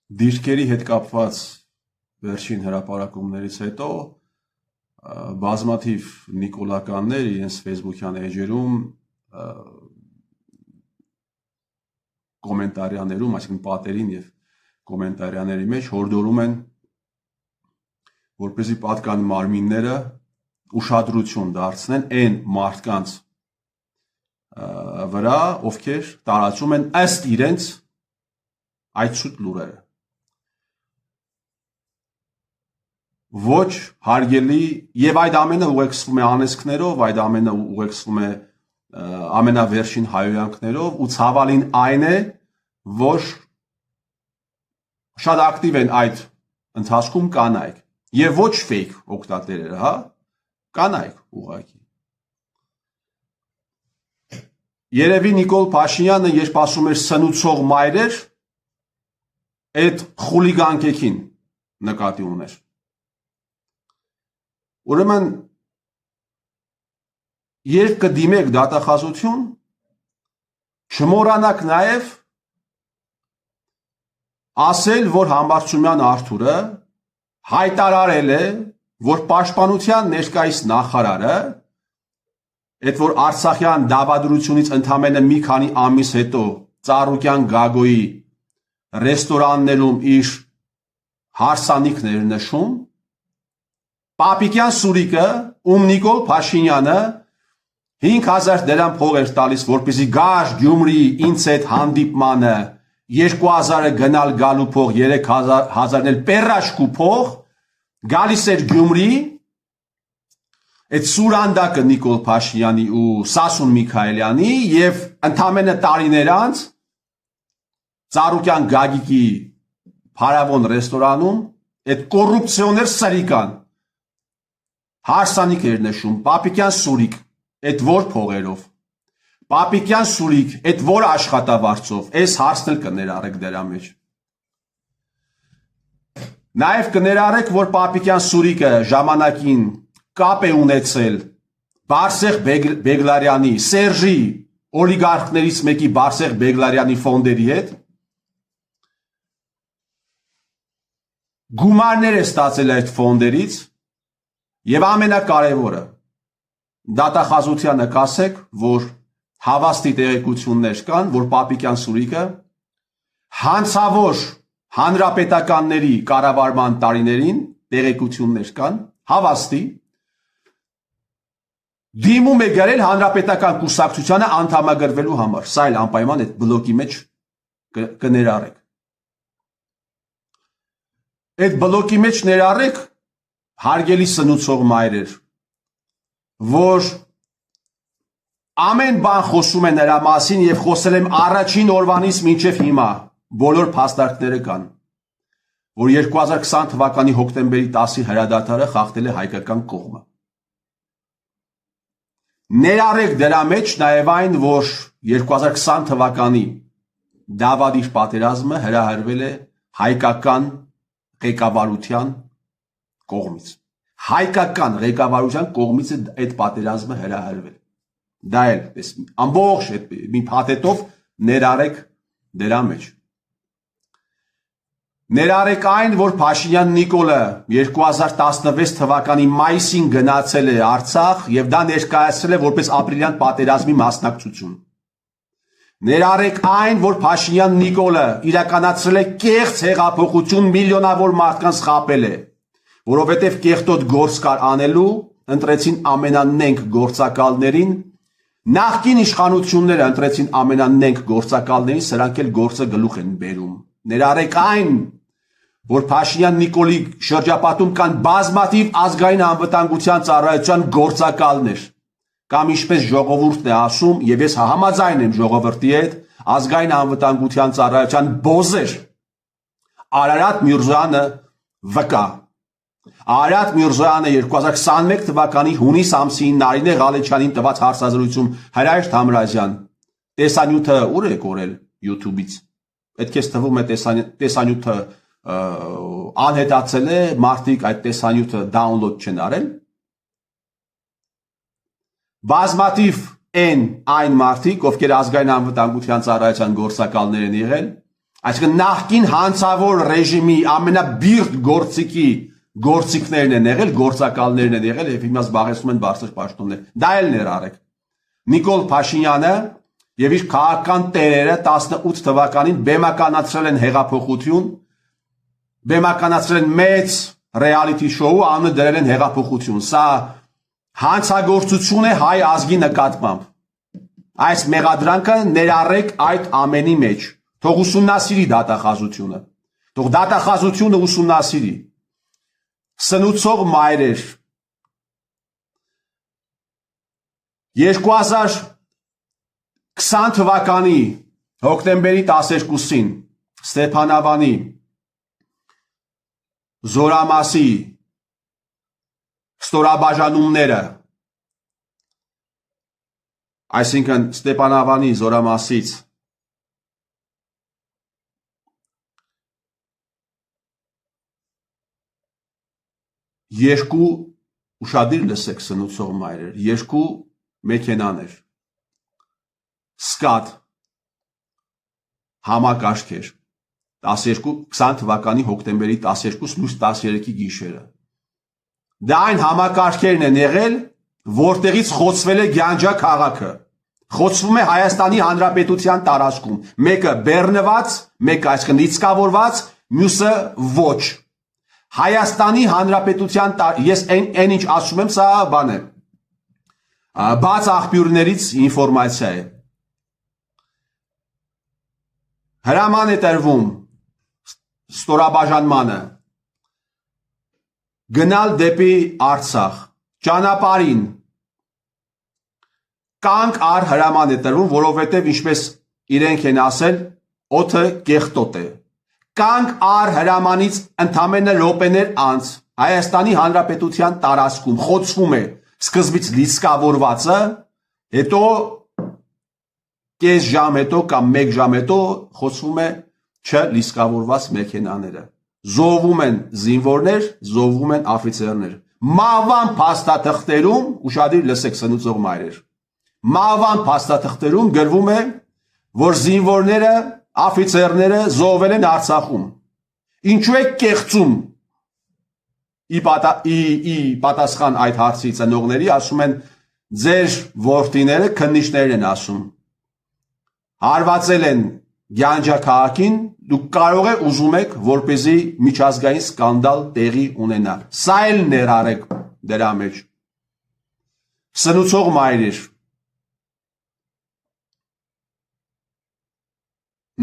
Դիրքերի հետ կապված վերջին հրապարակումներից հետո բազմաթիվ նիկոլականներ իրենց Facebook-յան էջերում կոմենտարիաներում, այսինքն պատերին եւ կոմենտարիաների մեջ հորդորում են, որպեսզի պատկան մարմինները ուշադրություն դարձնեն այն մարդկանց վրա, ովքեր տարածում են ըստ իրենց այդ ցույց լուրերը։ Ոչ հարգելի եւ այդ ամենը ուղեկցվում է անեծքներով, այդ ամենը ուղեկցվում է ամենավերջին հայոյանքներով ու ցավալին այն է, որ շատ ակտիվ են այդ ընթացքում կանայք եւ ոչ fake օգտատերերը, հա, կանայք ուղղակի։ Երևի Նիկոլ Փաշինյանը երբ ասում էր սնուցող մայրեր, այդ խուլիգան նկատի ուներ։ Ուրեմն երբ կդիմեք դատախազություն, չմոռանաք նաև ասել, որ Համբարձումյան Արթուրը հայտարարել է, որ պաշտպանության ներկայիս նախարարը, այդ որ Արցախյան դավադրությունից ընդամենը մի քանի ամիս հետո Ծառուկյան Գագոյի ռեստորաններում իր հարսանիքներ նշում, Պապիկյան Սուրիկը, Նիկոլ Փաշինյանը 5000 դրամ փող էր տալիս, որպեսզի գար Գյումրի ինձ հետ հանդիպմանը, 2000-ը գնալ գալու փող, 3000-ն էլ պերաշկու փող, գալիս էր Գյումրի, այդ սուրանդակը Նիկոլ Փաշինյանի ու Սասուն Միքայելյանի եւ ընդամենը տարիներ անց Ծառուկյան Գագիկի Փարավոն ռեստորանում այդ կոռուպցիոներ սրիկան հարսանիք էր նշում, Պապիկյան Սուրիկ, այդ որ փողերով, Պապիկյան Սուրիկ, այդ որ աշխատավարձով, այս հարցն էլ կներառեք դրա մեջ։ Նաև կներառեք, որ Պապիկյան Սուրիկը ժամանակին կապ է ունեցել Բարսեղ Բեգլարյանի, Սերժի օլիգարխներից մեկի Բարսեղ Բեգլարյանի ֆոնդերի հետ, գումարներ է ստացել այդ ֆոնդերից եւ ամենակարևորը դատախազությանը կասեք, որ հավաստի տեղեկություններ կան, որ Պապիկյան Սուրիկը հանցավոր հանրապետականների կառավարման տարիներին տեղեկություններ կան, հավաստի դիմում է գրել հանրապետական կուսակցությանը անդամագրվելու համար, սա էլ անպայման այդ բլոկի մեջ կներառեք։ Այդ բլոկի մեջ ներառեք հարգելի սնուցող մայրեր, որ ամեն բան խոսում է նրա մասին եւ խոսել եմ առաջին օրվանից մինչեւ հիմա, բոլոր փաստարկները կան, որ 2020 թվականի հոկտեմբերի 10-ի հրադադարը խախտել է հայկական կողմը։ Ներառեք դրա մեջ նաեւ այն, որ 2020 թվականի Դավադիր պատերազմը հրահրվել է հայկական ղեկավարության կողմից։ Հայկական ղեկավարության կողմից է այդ պատերազմը հրահրվել։ Դա էլ ամբողջ մի փաթեթով ներառեք դրա մեջ։ Ներառեք այն, որ Փաշինյան Նիկոլը 2016 թվականի մայիսին գնացել է Արցախ եւ դա ներկայացրել է որպես ապրիլյան պատերազմի մասնակցություն։ Ներառեք այն, որ Փաշինյան Նիկոլը իրականացրել է կեղծ հեղափոխություն, միլիոնավոր մարդկանց խաբել է, որովհետև կեղտոտ գործ կար անելու, ընտրեցին ամենանենգ գործակալներին, նախկին իշխանությունները ընտրեցին ամենանենգ գործակալներին, սրանք էլ գործը գլուխ են բերում։ Ներառեք այն, որ Փաշինյան Նիկոլի շրջապատում կան բազմաթիվ ազգային անվտանգության ծառայության գործակալներ, կամ ինչպես ժողովուրդն է ասում, եւ ես համաձայն եմ ժողովրդի հետ, ազգային անվտանգության ծառայության բոզեր Արարատ Միրզոյանը վկա։ Արարատ Միրզոյանը 2021 թվականի հունիս ամսին Նարինե Ղալեչյանին տված հարցազրույցում Հրայր Թամրազյան տեսանյութը ուր է կորել YouTube-ից։ Այդ քեզ թվում է տեսանյութը անհետացել է, մարդիկ այդ տեսանյութը download չեն արել։ Բազմաթիվ այն մարդիկ, ովքեր ազգային անվտանգության ծառայության գործակալներ են եղել, Այսինքն նախկին հանցավոր ռեժիմի ամենաբիրտ գործիքներն են եղել, գործակալներն են եղել եւ հիմա զբաղեցնում են բարձր պաշտոններ։ Դա էլ ներառեք։ Նիկոլ Փաշինյանը եւ իր քաղաքական տերերը 18 թվականին բեմականացրել են հեղափոխություն, բեմականացրել են մեծ ռեալիթի շոու, անունը դրել են հեղափոխություն։ Սա հանցագործություն է հայ ազգի նկատմամբ։ Այս մեղադրանքը ներառեք այդ ամենի մեջ։ Թող ուսումնասիրի դատախազությունը։ Թող դատախազությունը ուսումնասիրի։ Սնուցող մայրեր 2020 թվականի հոկտեմբերի 12-ին Ստեփանավանի Զորամասի ստորաբաժանումները, այսինքն Ստեփանավանի Զորամասից երկու ուշադիր լսեք սնուցող մայրեր, երկու մեքենաներ, սկատ, համակարգեր, 20 թվականի հոկտեմբերի 12 լույս 13-ի գիշերը։ Դա այն համակարգերն են եղել, որտեղից խոցվել է Գյանջա քաղաքը։ Խոցվում է Հայաստանի Հանրապետության տարածքում։ Մեկը բեռնված, մեկը այսինքն լիցքավորված, մյուսը ոչ։ Հայաստանի Հանրապետության ես այն ինչ ասում եմ, սա բան է։ Բաց աղբյուրներից ինֆորմացիա է։ Հրաման է տրվում ստորաբաժանմանը գնալ դեպի Արցախ, ճանապարհին կանգ առ հրաման է տրվում, որովհետև ինչպես իրենք են ասել, օդը կեղտոտ է։ Կանգ առ հրամանից ընդամենը րոպեներ անց Հայաստանի Հանրապետության տարածքում խոցվում է սկզբից լիցքավորվածը, հետո կես ժամ հետո կամ 1 ժամ հետո խոցվում է չլիցքավորված մեքենաները։ Զոհվում են զինվորներ, զոհվում են աֆիցերներ։ Մահվան փաստաթղթերում, ուշադիր լսեք սնուցող մայրեր, մահվան փաստաթղթերում գրվում է, որ զինվորները, աֆիցերները զոհվել են Արցախում։ Ինչու է կեղծում ի պատասխան այդ հարցի ծնողների, ասում են ձեր որդիները քննիչներ են ասում։ Հարվածել են Գյանջա քաղաքին, դուք կարող եք ուզում եք, որպեսզի միջազգային սկանդալ տեղի ունենա։ Սա էլ ներառեք դրա մեջ։ Սնուցող մայրեր,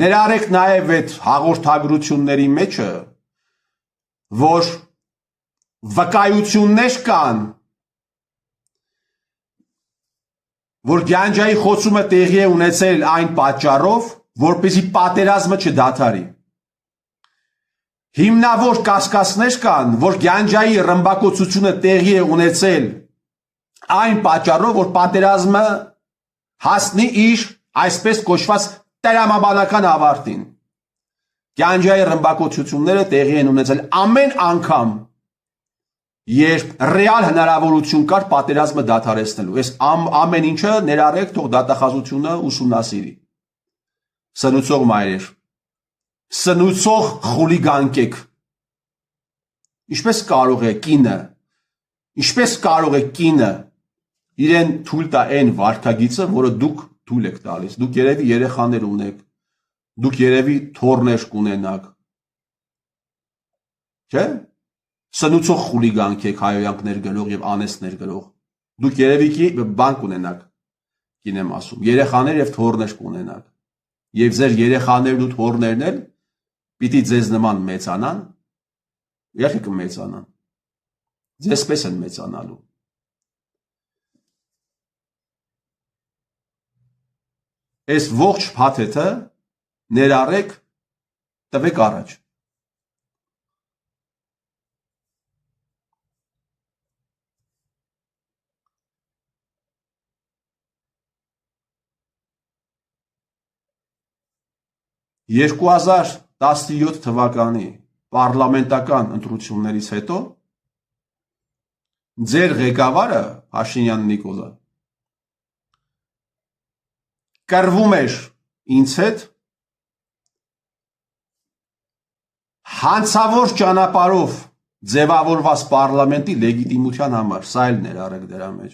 ներառեք նաև այդ հաղորդագրությունների մեջը, որ վկայություններ կան, որ Գյանջայի խոցումը տեղի է ունեցել այն պատճառով, որպեսզի պատերազմը չդադարի։ Հիմնավոր կասկածներ կան, որ Գյանջայի ռմբակոծությունը տեղի է ունեցել այն պատճառով, որ պատերազմը հասնի իր այսպես կոչված տրամաբանական ավարտին։ Գյանջայի ռմբակոծությունները տեղի են ունեցել ամեն անգամ, երբ ռեալ հնարավորություն կար պատերազմը դադարեցնելու։ Այս ամեն ինչը ներառեք, թող դատախազությունը ուսումնասիրի։ Սնուցող մայրեր, սնուցող խուլիգանկեք։ Ինչպես կարող է կինը իրեն թույլ տա այն վարքագիծը, որը դուք թույլ եք տալիս։ Դուք երևի երեխաներ ունեք, դուք երևի թոռներ կունենաք։ Չէ՞։ Սնուցող խուլիգանք եք, հայոյանքներ գրող եւ անեստներ գրող։ Դուք երևի բան կունենաք, կինեմ ասում, երեխաներ եւ թոռներ կունենաք։ Եվ ձեր երեխաներն ու թոռներն էլ պիտի ձեզ նման մեծանան, իհարկե կմեծանան։ Ձեզպես են մեծանալու։ Այս ողջ փաթեթը ներառեք, տվեք առաջ։ (2017 թվականի պարլամենտական ընտրություններից հետո ձեր ղեկավարը Փաշինյան Նիկոլը կռվում էր ինձ հետ հանցավոր ճանապարհով ձևավորված պարլամենտի լեգիտիմության համար, սա էլ ներառեք դրա մեջ։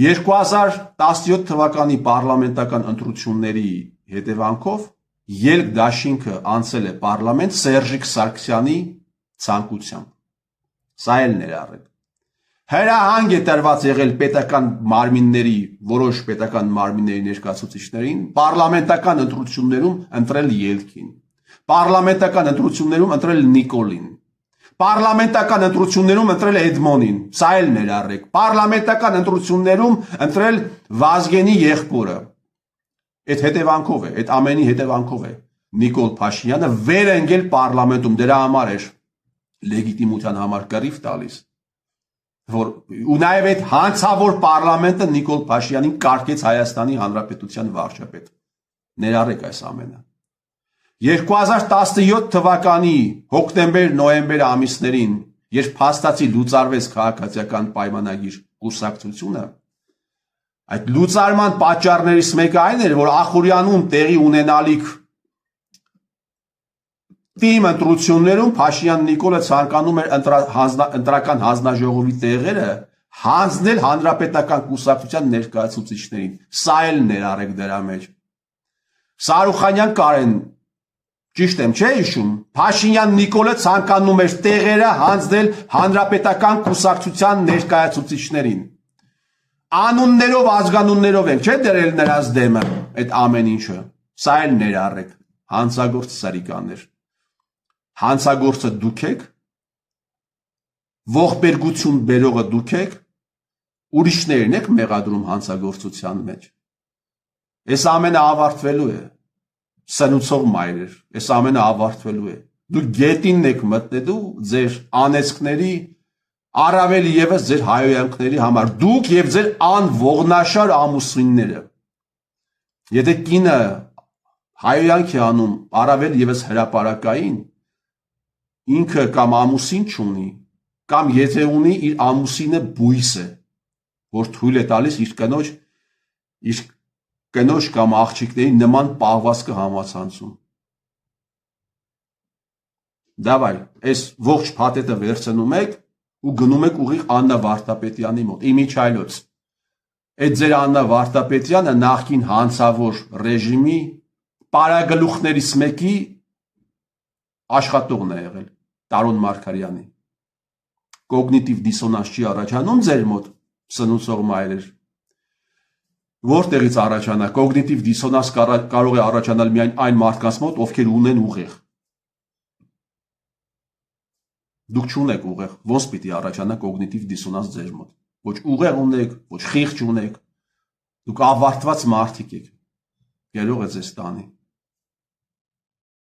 2017 թվականի պարլամենտական ընտրությունների հետևանքով ելք դաշինքը անցել է պարլամենտ Սերժիկ Սարգսյանի ցանկությամբ։ Սա էլ ներառեք։ Հրահանգ է տրված եղել պետական մարմինների, որոշ պետական մարմինների ներկայացուցիչներին պարլամենտական ընտրություններում ընտրել ելքին, պարլամենտական ընտրություններում ընտրել Նիկոլին, պարլամենտական ընտրություններում ընտրել Էդմոնին, սա էլ ներառեք, պարլամենտական ընտրություններում ընտրել Վազգենի եղբորը։ Այդ հետևանքով է, այդ ամենի հետևանքով է Նիկոլ Փաշինյանը վեր ընկել պարլամենտում, դրա համար էր լեգիտիմության համար կռիվ տալիս, ու նաև այդ հանցավոր պարլամենտը Նիկոլ Փաշինյանին կարգեց Հայաստանի Հանրապետության վարչապետ։ Ներառեք այս ամենը։ 2017 թվականի հոկտեմբեր-նոյեմբեր ամիսներին, երբ փաստացի լուծարվեց քաղաքացիական պայմանագիր կուսակցությունը, այդ լուծարման պատճառներից մեկը այն էր, որ Ախուրյանում տեղի ունենալիք թիմ ընտրություններում Փաշինյան Նիկոլը ցանկանում էր ընտրական հանձնաժողովի տեղերը հանձնել հանրապետական կուսակցության ներկայացուցիչներին։ Սա էլ ներառեք դրա մեջ։ Սարուխանյան Կարեն, ճիշտ եմ, չէ՞ հիշում, Փաշինյան Նիկոլը ցանկանում էր տեղերը հանձնել հանրապետական կուսակցության ներկայացուցիչներին։ Անուններով, ազգանուններով ենք, չէ՞ դրել նրանց դեմը այդ ամեն ինչը։ Սա էլ ներառեք, հանցագործ սարիկաներ։ Հանցագործը դուք եք, ողբերգություն բերողը դուք եք, ուրիշներն եք մեղադրում հանցագործության մեջ։ Այս ամենը ավարտվելու է, սնուցող մայրեր, այս ամենը ավարտվելու է։ Դուք գետինն եք մտնելու ձեր անեծքների, առավել ևս ձեր հայոյանքների համար, դուք եւ ձեր անողնաշար ամուսինները։ Եթե կինը հայոյանք է անում, առավել ևս հրապարակային, ինքը կամ ամուսին չունի, կամ եթե ունի, իր ամուսինը բույս է, որ թույլ է տալիս իր կնոջ կամ աղջիկների նման պահվածքը համացանցում։ Դավայ, այս ողջ փաթեթը վերցնում եք ու գնում եք ուղիղ Աննա Վարդապետյանի մոտ, իմիջայլոց։ Այդ ձեր Աննա Վարդապետյանը նախկին հանցավոր ռեժիմի պարագլուխներից մեկի աշխատողն է եղել, Տարոն Մարգարյանի։ Կոգնիտիվ դիսոնանս չի առաջանում ձեր մոտ, սնուցող մայրեր։ Որտեղից առաջանա, կոգնիտիվ դիսոնանս կարող է առաջանալ միայն այն մարդկանց մոտ, ովքեր ունեն ուղեղ։ Դուք չունեք ուղեղ, ոնց պիտի առաջանա կոգնիտիվ դիսոնանս ձեր մոտ։ Ոչ ուղեղ ունեք, ոչ խիղճ ունեք, դուք ավարտված մարդիկ եք։ Գերող է ձեզ տանի։